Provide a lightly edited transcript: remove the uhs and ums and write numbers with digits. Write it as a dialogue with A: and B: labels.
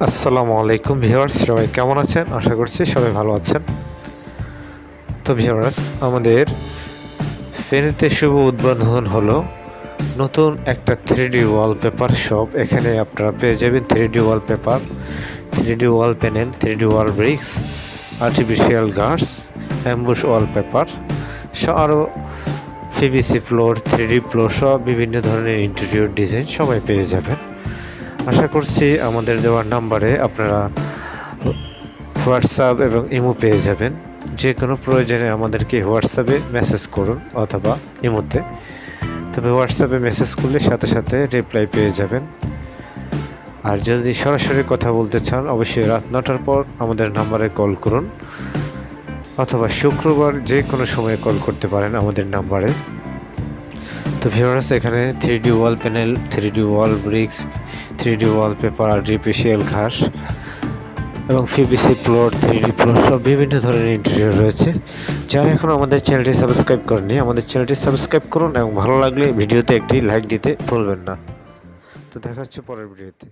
A: আসসালামু আলাইকুম ভিউয়ার্স, সবাই কেমন আছেন? আশা করছি সবাই ভালো আছেন। তো ভিউয়ার্স, আমাদের ফেনীতে শুভ উদ্বোধন হলো নতুন একটা 3D ওয়ালপেপার শপ। এখানে আপনারা পেয়ে যাবেন 3D wallpaper, 3D wall panel, 3D wall bricks, artificial guards, emboss wallpaper আরও পিভিসি ফ্লোর, 3D ফ্লোর সহ বিভিন্ন ধরনের ইন্টেরিয়র ডিজাইন সবাই পেয়ে যাবেন। আশা করছি আমাদের দেওয়ার নাম্বারে আপনারা হোয়াটসঅ্যাপ এবং ইমো পেয়ে যাবেন। যে কোনো প্রয়োজনে আমাদেরকে হোয়াটসঅ্যাপে মেসেজ করুন অথবা ইমোতে। তবে হোয়াটসঅ্যাপে মেসেজ করলে সাথে সাথে রিপ্লাই পেয়ে যাবেন। আর যদি সরাসরি কথা বলতে চান অবশ্যই রাত 9টার পর আমাদের নাম্বারে কল করুন অথবা শুক্রবার যে কোনো সময়ে কল করতে পারেন আমাদের নাম্বারে। তো ভিউয়ার্স, এখানে 3D wall panel, 3D wall bricks, 3D wallpaper, artificial ঘাস এবং পিভিসি ফ্লোর, 3D ফ্লোর সব বিভিন্ন ধরনের ইন্টেরিয়র রয়েছে। যারা এখন আমাদের চ্যানেলটি সাবস্ক্রাইব করেনি, আমাদের চ্যানেলটি সাবস্ক্রাইব করুন এবং ভালো লাগলে ভিডিওতে একটি লাইক দিতে ভুলবেন না। তো দেখা হচ্ছে পরের ভিডিওতে।